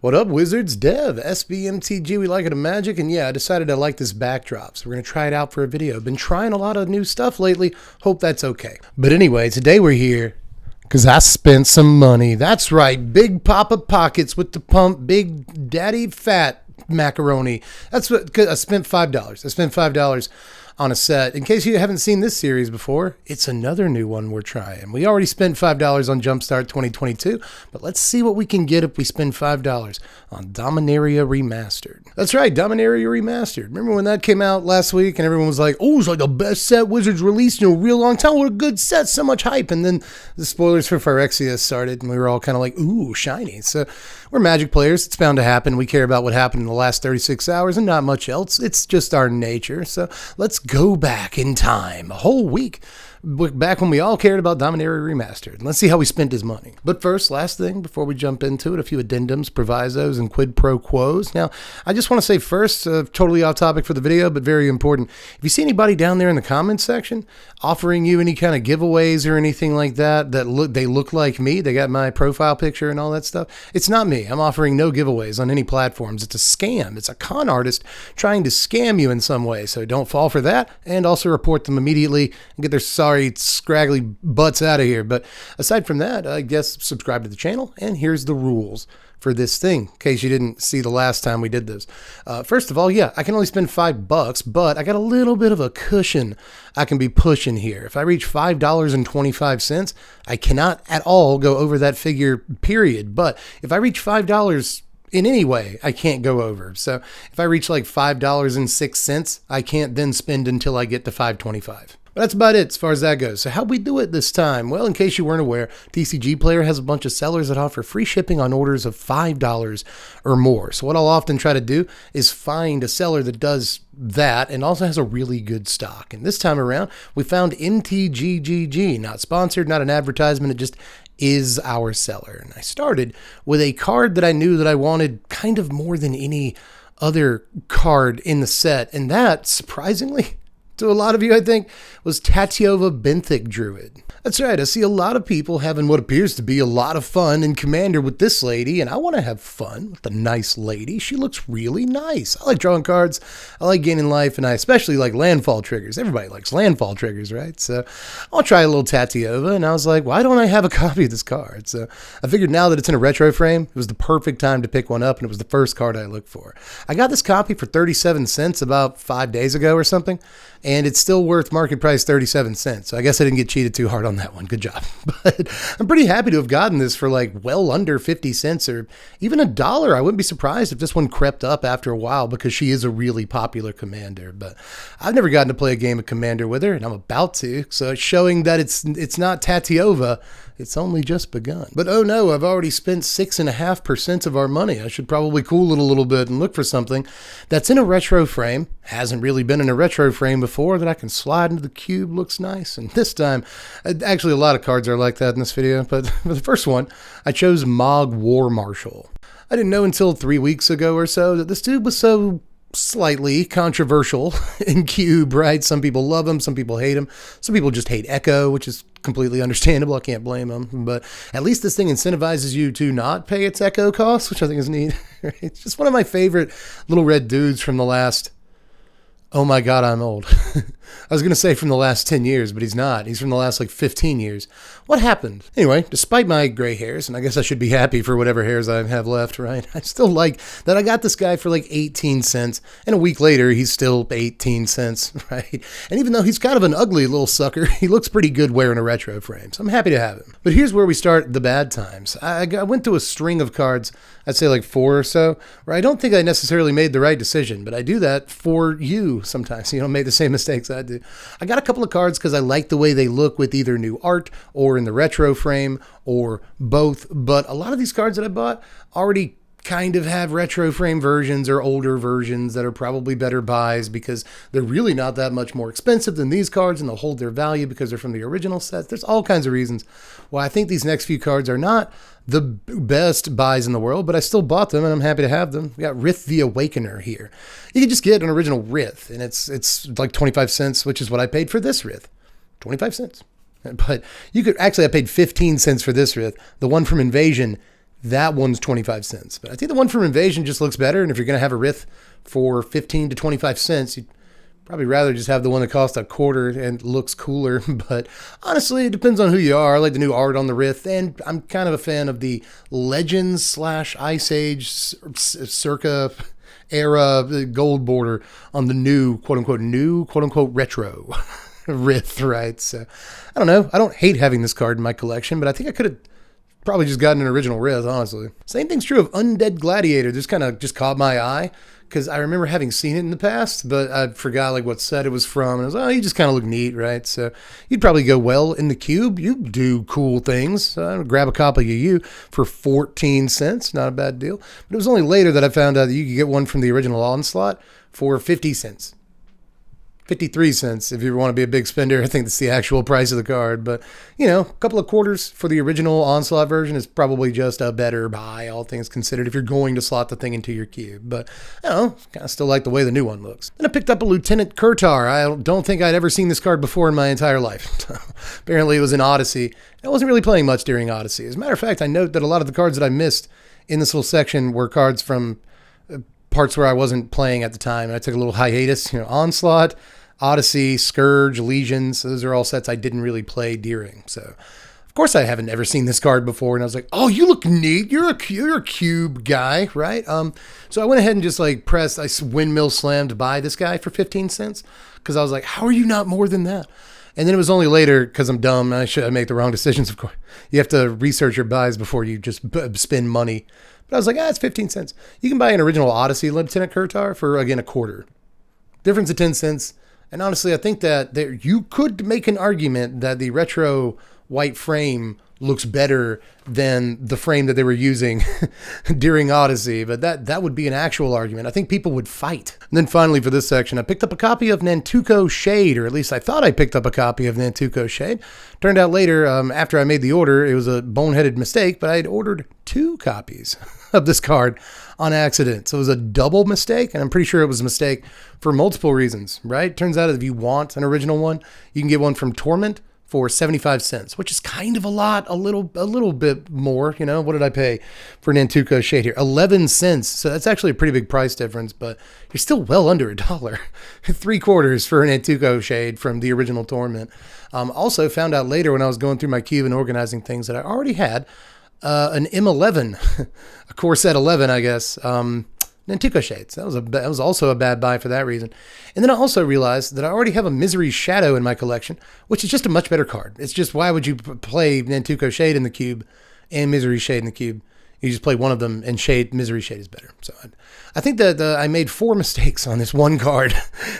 What up, Wizards? Dev, SBMTG, we like it in Magic, and yeah, I decided I like this backdrop, so we're going to try it out for a video. I've been trying a lot of new stuff lately, hope that's okay. But anyway, today we're here because I spent some money. That's right, Big Papa Pockets with the pump, Big Daddy Fat Macaroni. That's what, I spent $5. I spent $5 on a set. In case you haven't seen this series before, it's another new one we're trying. We already spent $5 on Jumpstart 2022, but let's see what we can get if we spend $5 on Dominaria Remastered. That's right, Dominaria Remastered. Remember when that came out last week and everyone was like, oh, it's like the best set Wizards released in a real long time. What a good set, so much hype. And then the spoilers for Phyrexia started and we were all kind of like, ooh, shiny. So we're Magic players. It's bound to happen. We care about what happened in the last 36 hours and not much else. It's just our nature. So let's go back in time a whole week, back when we all cared about Dominaria Remastered. Let's see how we spent his money. But first, last thing before we jump into it, a few addendums, provisos, and quid pro quos. Now, I just want to say first, totally off topic for the video, but very important. If you see anybody down there in the comments section offering you any kind of giveaways or anything like that, they look like me, they got my profile picture and all that stuff, it's not me. I'm offering no giveaways on any platforms. It's a scam. It's a con artist trying to scam you in some way. So don't fall for that, and also report them immediately and get their sorry scraggly butts out of here. But aside from that, I guess subscribe to the channel, and here's the rules for this thing, in case you didn't see the last time we did this. First of all, yeah, I can only spend $5, but I got a little bit of a cushion I can be pushing here. If I reach $5.25, I cannot at all go over that figure, period. But if I reach $5 in any way, I can't go over. So if I reach like $5.06, I can't then spend until I get to $5.25. But that's about it as far as that goes. So how'd we do it this time? Well, in case you weren't aware, TCG Player has a bunch of sellers that offer free shipping on orders of $5 or more. So what I'll often try to do is find a seller that does that and also has a really good stock. And this time around, we found Mtg, not sponsored, not an advertisement, it just is our seller. And I started with a card that I knew that I wanted kind of more than any other card in the set. And that, surprisingly, to a lot of you, I think, was Tatyova Benthic Druid. That's right, I see a lot of people having what appears to be a lot of fun in Commander with this lady, and I want to have fun with the nice lady. She looks really nice. I like drawing cards, I like gaining life, and I especially like landfall triggers. Everybody likes landfall triggers, right? So I'll try a little Tatyova, and I was like, why don't I have a copy of this card? So I figured now that it's in a retro frame, it was the perfect time to pick one up, and it was the first card I looked for. I got this copy for 37 cents about 5 days ago or something, and it's still worth market price 37 cents. So I guess I didn't get cheated too hard on that one. Good job. But I'm pretty happy to have gotten this for like well under 50 cents or even $1. I wouldn't be surprised if this one crept up after a while because she is a really popular commander. But I've never gotten to play a game of Commander with her, and I'm about to. So it's showing that it's not Tatyova. It's only just begun. But oh no, I've already spent 6.5% of our money. I should probably cool it a little bit and look for something that's in a retro frame. Hasn't really been in a retro frame before that I can slide into the cube. Looks nice. And this time, actually a lot of cards are like that in this video, but for the first one, I chose Mog War Marshal. I didn't know until 3 weeks ago or so that this dude was so slightly controversial in cube, right? Some people love him, some people hate him, some people just hate Echo, which is completely understandable. I can't blame them, but at least this thing incentivizes you to not pay its Echo cost, which I think is neat. It's just one of my favorite little red dudes from the last, oh my God, I'm old. I was going to say from the last 10 years, but he's not. He's from the last like 15 years. What happened? Anyway, despite my gray hairs, and I guess I should be happy for whatever hairs I have left, right? I still like that I got this guy for like 18 cents, and a week later, he's still 18 cents, right? And even though he's kind of an ugly little sucker, he looks pretty good wearing a retro frame, so I'm happy to have him. But here's where we start the bad times. I went through a string of cards, I'd say like 4 or so, where I don't think I necessarily made the right decision, but I do that for you sometimes. You don't make the same mistakes I do. I got a couple of cards because I like the way they look with either new art or in the retro frame or both, but a lot of these cards that I bought already kind of have retro frame versions or older versions that are probably better buys because they're really not that much more expensive than these cards and they'll hold their value because they're from the original sets. There's all kinds of reasons why I think these next few cards are not the best buys in the world, but I still bought them and I'm happy to have them. We got Rith the Awakener here. You can just get an original Rith and it's like 25 cents, which is what I paid for this Rith. 25 cents. But you could actually, I paid 15 cents for this Rith. The one from Invasion, That one's 25 cents. But I think the one from Invasion just looks better. And if you're going to have a Rith for 15 to 25 cents, you'd probably rather just have the one that costs a quarter and looks cooler. But honestly, it depends on who you are. I like the new art on the Rith, and I'm kind of a fan of the Legends / Ice Age circa era gold border on the new, quote unquote, retro Rith, right? So I don't know. I don't hate having this card in my collection, but I think I could have probably just gotten an original Rith, honestly. Same thing's true of Undead Gladiator. This kind of just caught my eye because I remember having seen it in the past, but I forgot like what set it was from. And I was like, oh, you just kind of look neat, right? So you'd probably go well in the cube. You do cool things. So I would grab a copy of you for 14 cents. Not a bad deal. But it was only later that I found out that you could get one from the original Onslaught for 50 cents. 53 cents if you want to be a big spender. I think that's the actual price of the card. But, you know, a couple of quarters for the original Onslaught version is probably just a better buy, all things considered, if you're going to slot the thing into your cube. But, I don't know, kind of still like the way the new one looks. Then I picked up a Lieutenant Kurtar. I don't think I'd ever seen this card before in my entire life. Apparently it was in Odyssey. I wasn't really playing much during Odyssey. As a matter of fact, I note that a lot of the cards that I missed in this little section were cards from parts where I wasn't playing at the time. I took a little hiatus, you know, Onslaught, Odyssey, Scourge, Legions. Those are all sets I didn't really play during. So, of course, I haven't ever seen this card before. And I was like, oh, you look neat. You're a cube guy, right? So I went ahead and just like pressed, I windmill slammed to buy this guy for 15 cents. Because I was like, how are you not more than that? And then it was only later, because I'm dumb, and I make the wrong decisions, of course. You have to research your buys before you just spend money. But I was like, it's 15 cents. You can buy an original Odyssey Lieutenant Kurtar for, again, a quarter. Difference of 10 cents. And honestly, I think that you could make an argument that the retro white frame looks better than the frame that they were using during Odyssey, but that would be an actual argument. I think people would fight. And then finally for this section, I picked up a copy of Nantuko Shade, or at least I thought I picked up a copy of Nantuko Shade. Turned out later, after I made the order, it was a boneheaded mistake, but I had ordered 2 copies of this card on accident. So it was a double mistake, and I'm pretty sure it was a mistake for multiple reasons, right? Turns out if you want an original one, you can get one from Torment for 75 cents, which is kind of a lot, a little bit more, you know. What did I pay for Nantuko Shade here? 11 cents. So that's actually a pretty big price difference, but you're still well under $1. 3/4 for Nantuko Shade from the original Torment. Also found out later when I was going through my cube and organizing things that I already had an M11, a core set 11, I guess. Nantuko Shades. That was also a bad buy for that reason. And then I also realized that I already have a Misery Shadow in my collection, which is just a much better card. It's just, why would you play Nantuko Shade in the cube and Misery Shade in the cube? You just play one of them, and Misery Shade is better. So I think that I made 4 mistakes on this one card,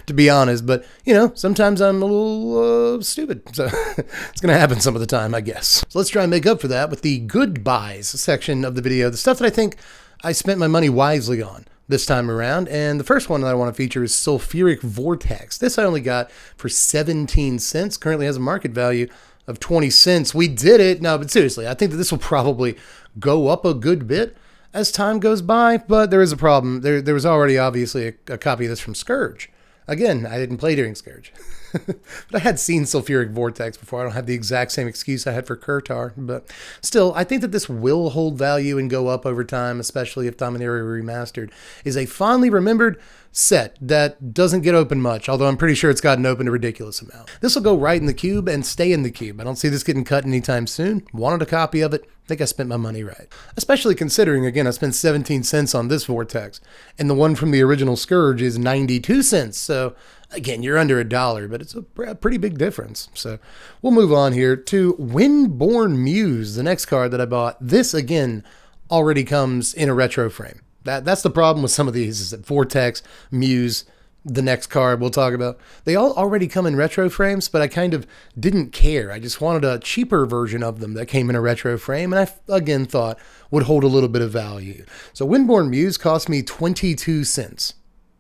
to be honest. But, you know, sometimes I'm a little stupid. So it's going to happen some of the time, I guess. So let's try and make up for that with the good buys section of the video. The stuff that I think I spent my money wisely on this time around. And the first one that I want to feature is Sulfuric Vortex. This I only got for 17 cents. Currently has a market value of 20 cents. We did it. No, but seriously, I think that this will probably go up a good bit as time goes by, but there is a problem. There was already obviously a copy of this from Scourge. Again, I didn't play during Scourge. But I had seen Sulfuric Vortex before. I don't have the exact same excuse I had for Kurtar. But still, I think that this will hold value and go up over time, especially if Dominaria Remastered is a fondly remembered set that doesn't get open much, although I'm pretty sure it's gotten opened a ridiculous amount. This will go right in the cube and stay in the cube. I don't see this getting cut anytime soon. Wanted a copy of it. I think I spent my money right. Especially considering, again, I spent 17 cents on this Vortex, and the one from the original Scourge is 92 cents. So, again, you're under $1, but it's a pretty big difference. So, we'll move on here to Windborn Muse, the next card that I bought. This, again, already comes in a retro frame. That's the problem with some of these, is that Vortex, Muse, the next card we'll talk about, they all already come in retro frames, but I kind of didn't care. I just wanted a cheaper version of them that came in a retro frame, and I, again, thought would hold a little bit of value. So Windborn Muse cost me 22 cents.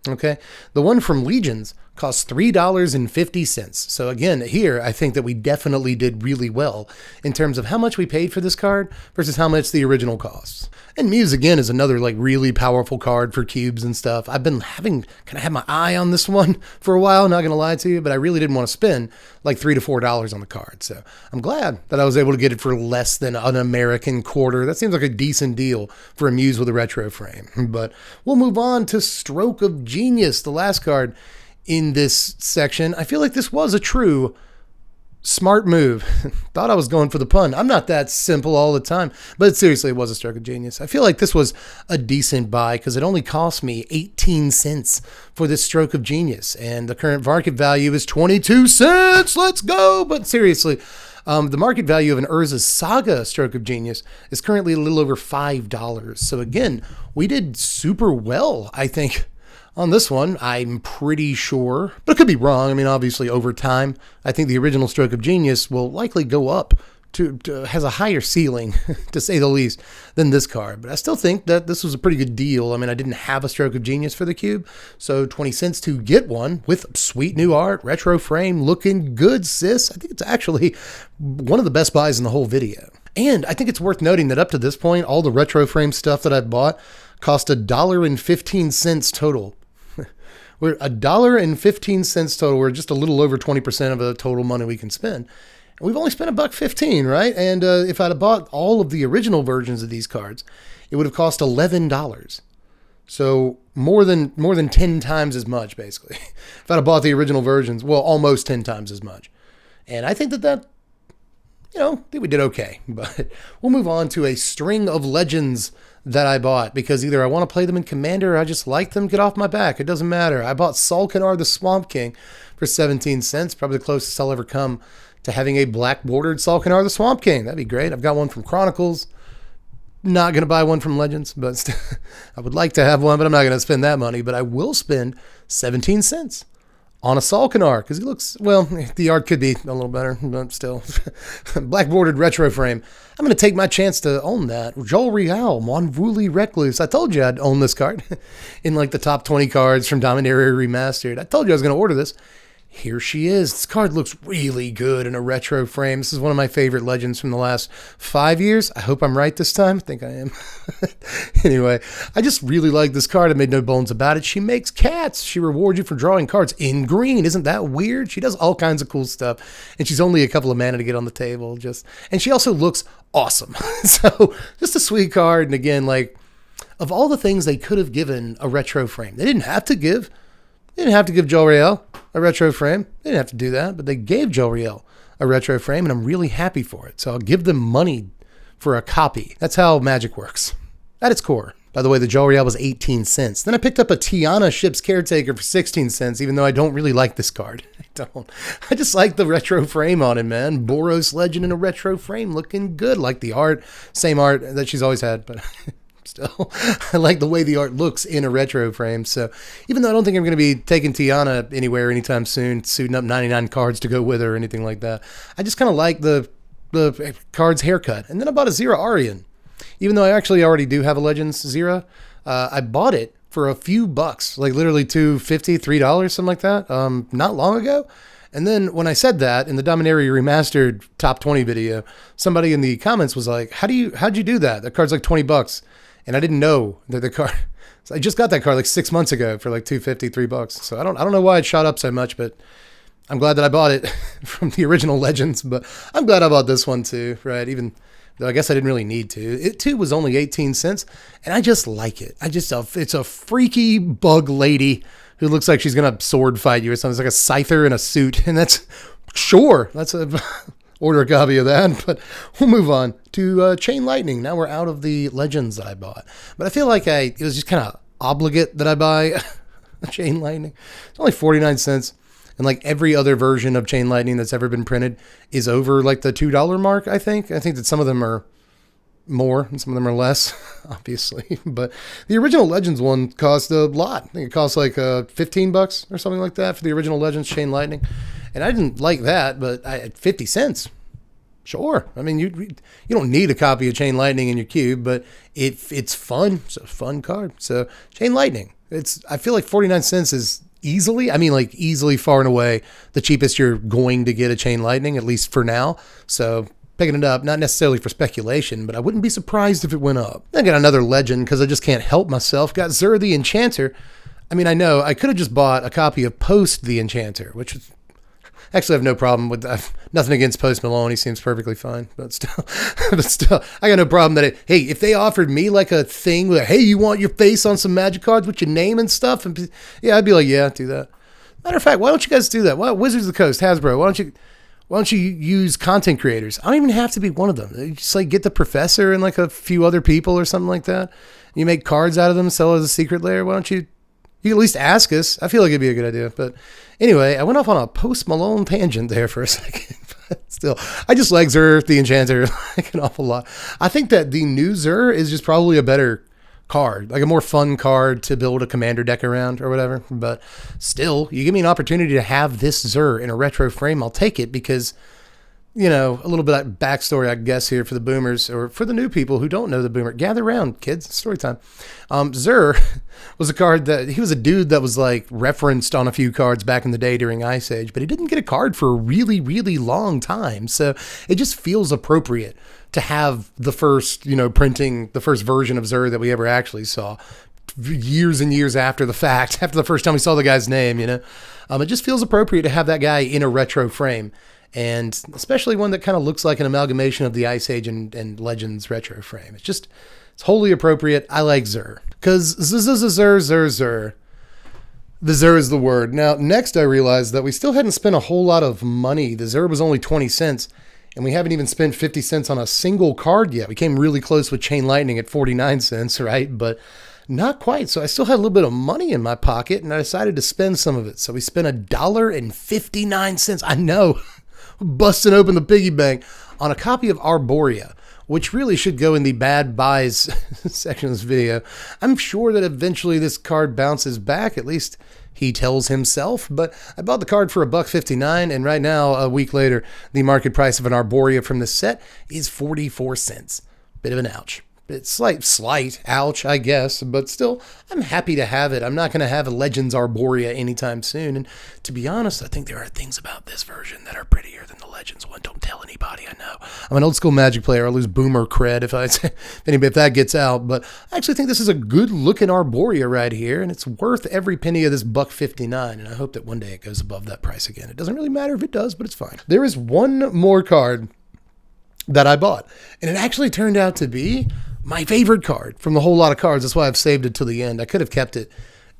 Okay, the one from Legions costs $3.50. So again, here, I think that we definitely did really well in terms of how much we paid for this card versus how much the original costs. And Muse, again, is another like really powerful card for cubes and stuff. I've been kind of had my eye on this one for a while, not going to lie to you, but I really didn't want to spend like $3 to $4 on the card. So I'm glad that I was able to get it for less than an American quarter. That seems like a decent deal for a Muse with a retro frame. But we'll move on to Stroke of Genius, the last card in this section. I feel like this was a true smart move. Thought I was going for the pun. I'm not that simple all the time, but seriously, it was a stroke of genius. I feel like this was a decent buy because it only cost me 18 cents for this stroke of genius, and the current market value is 22 cents. Let's go. But seriously, the market value of an Urza Saga stroke of genius is currently a little over $5. So again, we did super well, I think, on this one. I'm pretty sure, but it could be wrong. I mean, obviously over time, I think the original Stroke of Genius will likely go up to has a higher ceiling, to say the least, than this card. But I still think that this was a pretty good deal. I mean, I didn't have a Stroke of Genius for the cube, so 20 cents to get one with sweet new art, retro frame, looking good, sis. I think it's actually one of the best buys in the whole video. And I think it's worth noting that up to this point, all the retro frame stuff that I've bought cost $1.15 total. We're $1.15 total. We're just a little over 20% of the total money we can spend. And we've only spent $1.15, right? And if I'd have bought all of the original versions of these cards, it would have cost $11. So more than 10 times as much, basically. If I'd have bought the original versions, well, almost 10 times as much. And I think that I think we did okay. But we'll move on to a string of legends that I bought because either I want to play them in Commander or I just like them, get off my back. It doesn't matter. I bought Salkanar the Swamp King for 17 cents, probably the closest I'll ever come to having a black bordered Salkanar the Swamp King. That'd be great. I've got one from Chronicles. Not going to buy one from Legends, but I would like to have one, but I'm not going to spend that money. But I will spend 17 cents on a Salkanar because he looks, well, the art could be a little better, but still. Black bordered retro frame. I'm going to take my chance to own that. Joel Real, Monvuli Recluse. I told you I'd own this card in like the top 20 cards from Dominaria Remastered. I told you I was going to order this. Here she is. This card looks really good in a retro frame. This is one of my favorite legends from the last 5 years. I hope I'm right this time. I think I am. Anyway, I just really like this card. I made no bones about it. She makes cats. She rewards you for drawing cards in green. Isn't that weird? She does all kinds of cool stuff. And she's only a couple of mana to get on the table. And she also looks awesome. So just a sweet card. And again, like, of all the things they could have given a retro frame, they didn't have to give Joel Real a retro frame. They didn't have to do that, but they gave Joel Real a retro frame, and I'm really happy for it. So I'll give them money for a copy. That's how Magic works at its core. By the way, the Joel Real was 18 cents. Then I picked up a Tiana Ship's Caretaker for 16 cents, even though I don't really like this card. I just like the retro frame on it, man. Boros Legend in a retro frame looking good. Like the art, same art that she's always had, but still, I like the way the art looks in a retro frame. So even though I don't think I'm going to be taking Tiana anywhere anytime soon, suiting up 99 cards to go with her or anything like that, I just kind of like the card's haircut. And then I bought a Zera Arian. Even though I actually already do have a Legends Zera, I bought it for a few bucks, like literally $2.50, $3, something like that, not long ago. And then when I said that in the Dominaria Remastered top 20 video, somebody in the comments was like, how'd you do that? That card's like 20 bucks. And I didn't know that the card, so I just got that card like 6 months ago for like $2.50, $3. So I don't know why it shot up so much, but I'm glad that I bought it from the original Legends, but I'm glad I bought this one too, right? Even though I guess I didn't really need to. It too was only 18 cents, and I just like it. It's a freaky bug lady who looks like she's going to sword fight you or something. It's like a scyther in a suit, and that's a order a copy of that, but we'll move on to Chain Lightning. Now we're out of the Legends that I bought, but I feel like it was just kind of obligate that I buy Chain Lightning. It's only 49 cents, and like every other version of Chain Lightning that's ever been printed is over like the $2 mark, I think. I think that some of them are more and some of them are less, obviously, but the original Legends one cost a lot. I think it cost like $15 or something like that for the original Legends Chain Lightning. And I didn't like that, but I had 50 cents. Sure. I mean, you don't need a copy of Chain Lightning in your cube, but it's fun. It's a fun card. So Chain Lightning, I feel like 49 cents is easily far and away the cheapest you're going to get a Chain Lightning, at least for now. So picking it up, not necessarily for speculation, but I wouldn't be surprised if it went up. I got another legend because I just can't help myself. Got Zur the Enchanter. I mean, I know I could have just bought a copy of Post the Enchanter, which is actually I have no problem with that. Nothing against Post Malone. He seems perfectly fine, but still, I got no problem that hey, if they offered me like a thing where, hey, you want your face on some Magic cards with your name and stuff? And yeah, I'd be like, yeah, do that. Matter of fact, why don't you guys do that? Why, Wizards of the Coast, Hasbro, why don't you use content creators? I don't even have to be one of them. You just like get the professor and like a few other people or something like that. You make cards out of them, sell it as a secret lair. Why don't you can at least ask us. I feel like it'd be a good idea. But anyway, I went off on a Post Malone tangent there for a second. But still, I just like Zur the Enchanter like an awful lot. I think that the new Zur is just probably a better card, like a more fun card to build a commander deck around or whatever. But still, you give me an opportunity to have this Zur in a retro frame, I'll take it because, you know, a little bit of backstory, I guess, here for the boomers or for the new people who don't know the boomer. Gather around, kids. Story time. Zur was a card that he was a dude that was like referenced on a few cards back in the day during Ice Age, but he didn't get a card for a really, really long time. So it just feels appropriate to have the first, you know, printing, the first version of Zur that we ever actually saw years and years after the fact, after the first time we saw the guy's name, you know. It just feels appropriate to have that guy in a retro frame. And especially one that kind of looks like an amalgamation of the Ice Age and Legends retro frame. It's wholly appropriate. I like Zur. Because Zur. The Zur is the word. Now, next I realized that we still hadn't spent a whole lot of money. The Zur was only 20 cents. And we haven't even spent 50 cents on a single card yet. We came really close with Chain Lightning at 49 cents, right? But not quite. So I still had a little bit of money in my pocket, and I decided to spend some of it. So we spent $1.59. I know. Busting open the piggy bank on a copy of Arborea, which really should go in the bad buys section of this video. I'm sure that eventually this card bounces back, at least he tells himself, but I bought the card for $1.59, and right now, a week later, the market price of an Arborea from this set is 44 cents. Bit of an ouch. It's slight ouch, I guess, but still, I'm happy to have it. I'm not going to have a Legends Arborea anytime soon, and to be honest, I think there are things about this version that are prettier than the Legends one. Don't tell anybody, I know. I'm an old school Magic player. I'll lose boomer cred if that gets out, but I actually think this is a good looking Arborea right here, and it's worth every penny of this $1.59, and I hope that one day it goes above that price again. It doesn't really matter if it does, but it's fine. There is one more card that I bought, and it actually turned out to be my favorite card from the whole lot of cards. That's why I've saved it till the end. I could have kept it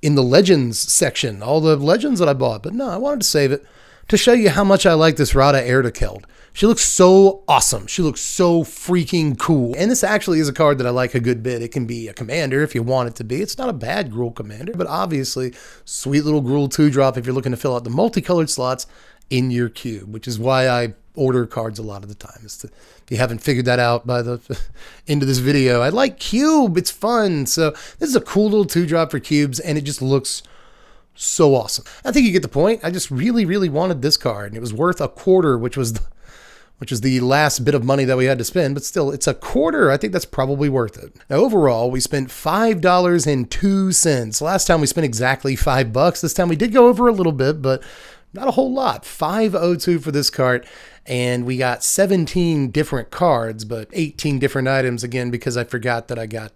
in the Legends section, all the Legends that I bought, but no, I wanted to save it to show you how much I like this Rada Erdekeld. She looks so awesome. She looks so freaking cool. And this actually is a card that I like a good bit. It can be a commander if you want it to be. It's not a bad Gruul commander, but obviously sweet little Gruul 2-drop if you're looking to fill out the multicolored slots in your cube, which is why I order cards a lot of the time. If you haven't figured that out by the end of this video, I like cube. It's fun. So this is a cool little 2-drop for cubes, and it just looks so awesome. I think you get the point. I just really, really wanted this card, and it was worth $0.25, which is the last bit of money that we had to spend, but still, it's $0.25. I think that's probably worth it. Now, overall, we spent $5.02. Last time we spent exactly $5. This time we did go over a little bit, but not a whole lot. $5.02 for this cart, and we got 17 different cards, but 18 different items, again, because I forgot that I got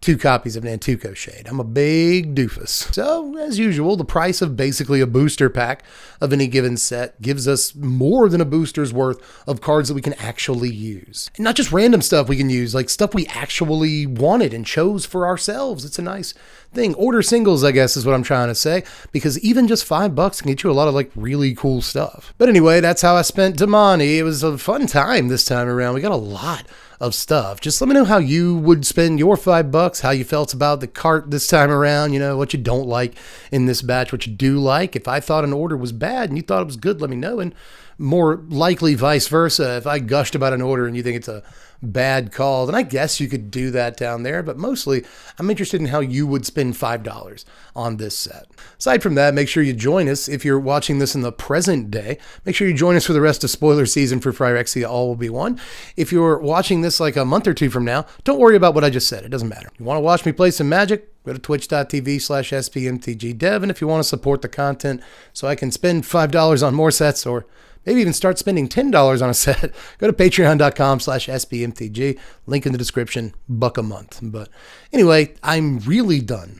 2 copies of Nantuko Shade. I'm a big doofus. So, as usual, the price of basically a booster pack of any given set gives us more than a booster's worth of cards that we can actually use. And not just random stuff we can use, like stuff we actually wanted and chose for ourselves. It's a nice thing. Order singles, I guess, is what I'm trying to say, because even just $5 can get you a lot of like really cool stuff. But anyway, that's how I spent Damani. It was a fun time this time around. We got a lot of stuff. Just let me know how you would spend your $5, how you felt about the cart this time around, you know, what you don't like in this batch, what you do like. If I thought an order was bad and you thought it was good, let me know. And more likely vice versa, if I gushed about an order and you think it's a bad call, then I guess you could do that down there. But mostly, I'm interested in how you would spend $5 on this set. Aside from that, make sure you join us if you're watching this in the present day. Make sure you join us for the rest of spoiler season for Phyrexia All Will Be One. If you're watching this like a month or two from now, don't worry about what I just said. It doesn't matter. You want to watch me play some Magic? Go to twitch.tv/SBMTGDev. And if you want to support the content so I can spend $5 on more sets or maybe even start spending $10 on a set, go to patreon.com/SBMTG. Link in the description, $1 a month. But anyway, I'm really done.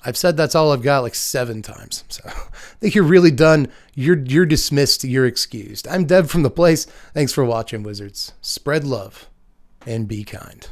I've said that's all I've got like 7 times. So I think you're really done. You're dismissed. You're excused. I'm Dev from The Place. Thanks for watching, Wizards. Spread love and be kind.